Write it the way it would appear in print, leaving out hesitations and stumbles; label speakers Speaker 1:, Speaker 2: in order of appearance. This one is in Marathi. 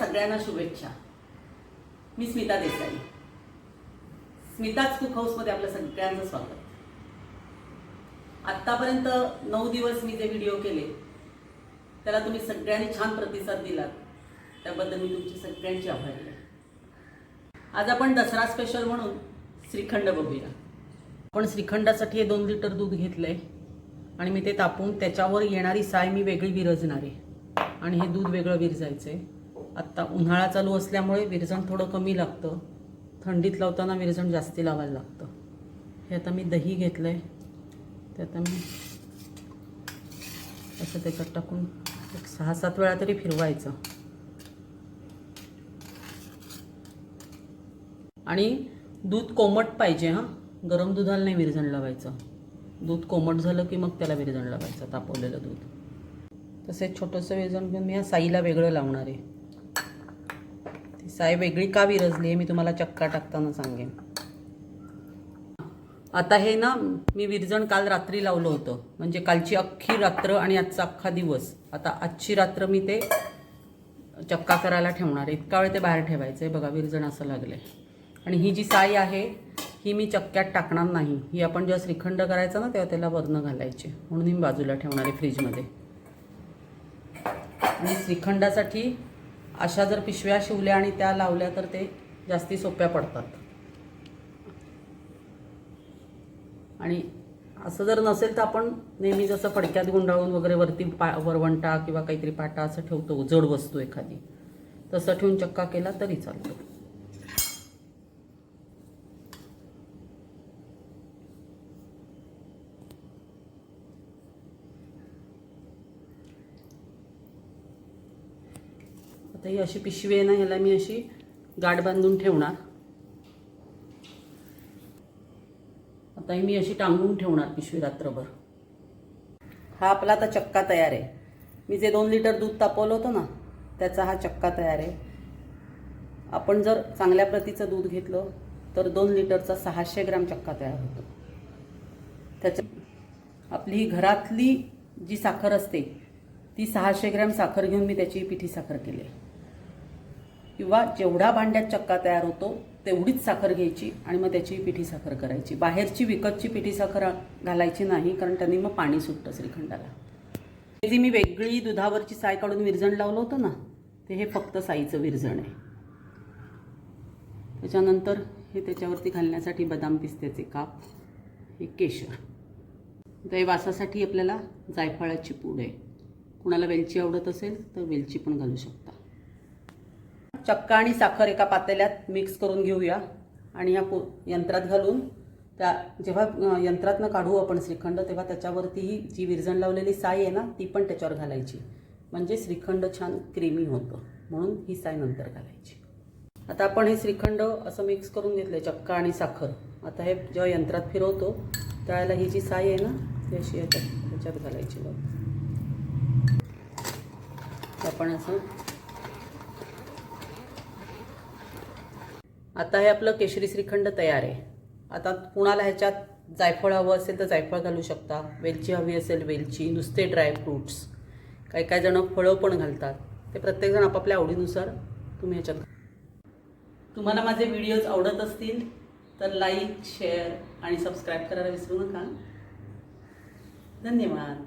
Speaker 1: सगळ्यांना शुभेच्छा। मी स्मिता देसाई, स्मिताज कुक हाऊसमध्ये आपलं सगळ्यांचं स्वागत। आत्तापर्यंत 9 दिवस मी जे व्हिडिओ केले त्याला तुम्ही सगळ्यांनी छान प्रतिसाद दिलात, त्याबद्दल मी तुमची सगळ्यांची आभारी आहे। आज आपण दसरा स्पेशल म्हणून श्रीखंड बघूया। आपण श्रीखंडासाठी हे 2 लिटर दूध घेतलंय आणि मी ते तापून त्याच्यावर येणारी साय मी वेगळी विरजणार आहे आणि हे दूध वेगळं विरजायचंय। आत्ता उन्हाळा चालू असल्यामुळे विरजण थोडं कमी लागतं, थंडीत लावताना विरजण जास्ती लावायला लागतं। हे आता मी दही घेतलंय, ते आता मी असं त्याच्यात टाकून 6-7 वेळा तरी फिरवायचं आणि दूध कोमट पाहिजे। गरम दुधाला नाही विरजण लावायचं, दूध कोमट झालं की मग त्याला विरजण लावायचं, तापवलेलं दूध। तसेच छोटंसं विरजण घेऊन मी या साईला वेगळं लावणार आहे। ती साई वेगळी का विरजली आहे मी तुम्हाला चक्का टाकताना सांगेन। आता हे ना मी विरजण काल रात्री लावलं होतं, म्हणजे कालची अख्खी रात्र आणि आजचा अख्खा दिवस। आता आजची रात्र मी ते चक्का करायला ठेवणार आहे। इतका वेळ ते बाहेर ठेवायचं आहे। बघा विरजण असं लागलंय। आणि ही जी साई आहे ही मी चक्क्यात टाकणार नाही, ही आपण जेव्हा श्रीखंड करायचं ना तेव्हा त्याला वरनं घालायची, म्हणून मी बाजूला ठेवणार आहे फ्रीजमध्ये। आणि श्रीखंडासाठी अशा जर पिशव्या शिवल्या आणि त्या लावल्या तर ते जास्ती सोप्या पडतात। आणि असं जर नसेल तर आपण नेहमी जसं फडक्यात गुंडाळून वगैरे वरती वरवंटा किंवा काहीतरी पाटा असं ठेवतो, जड वस्तू एखादी, तसं ठेवून चक्का केला तरी चालतो। आता ही अशी पिशवी आहे ना, ह्याला मी अशी गाठ बांधून ठेवणार। आता ही मी अशी टांगून ठेवणार पिशवी रात्रभर। हा आपला आता चक्का तयार आहे। मी जे 2 लिटर दूध तापवलं होतं ना त्याचा हा चक्का तयार आहे। आपण जर चांगल्या प्रतीचं दूध घेतलं तर 2 लिटरचा 600 ग्रॅम चक्का तयार होतो। त्याच्या आपली ही घरातली जी साखर असते ती 600 ग्रॅम साखर घेऊन मी त्याची पिठी साखर केली आहे। किंवा जेवढा भांड्यात चक्का तयार होतो तेवढीच साखर घ्यायची आणि मग त्याची पिठी साखर करायची। बाहेरची विकतची पिठी साखर घालायची नाही, कारण त्यांनी मग पाणी सुटतं श्रीखंडाला। हे जी मी वेगळी दुधावरची साय काढून विरजण लावलं होतं ना ते हे फक्त साईचं विरजण आहे। त्याच्यानंतर हे त्याच्यावरती घालण्यासाठी बदाम पिस्त्याचे काप, हे केशर। तर हे वासासाठी आपल्याला जायफळाची पूड आहे। कुणाला वेलची आवडत असेल तर वेलची पण घालू शकता। चक्का आणि साखर एका पातेल्यात मिक्स करून घेऊया आणि या यंत्रात घालून त्या जेव्हा यंत्रातनं काढू आपण श्रीखंड तेव्हा त्याच्यावरती ही जी विरजण लावलेली साय आहे ना ती पण त्याच्यावर घालायची, म्हणजे श्रीखंड छान क्रीमी होतं, म्हणून ही साय नंतर घालायची। आता आपण हे श्रीखंड असं मिक्स करून घेतलं आहे, चक्का आणि साखर। आता हे जेव्हा यंत्रात फिरवतो त्यावेळेला ही जी साय आहे ना ती अशी याच्यात घालायची। बघ आपण असं। आता हे आपलं केशरी श्रीखंड तयार आहे। आता कुणाला ह्याच्यात जायफळ हवं असेल तर जायफळ घालू शकता, वेलची हवी असेल वेलची, नुसते ड्रायफ्रूट्स, काही जण फळं पण घालतात। ते प्रत्येकजण आपापल्या आवडीनुसार तुम्ही ह्याच्यात। तुम्हाला माझे व्हिडिओज आवडत असतील तर लाईक, शेअर आणि सबस्क्राईब करायला विसरू नका। धन्यवाद।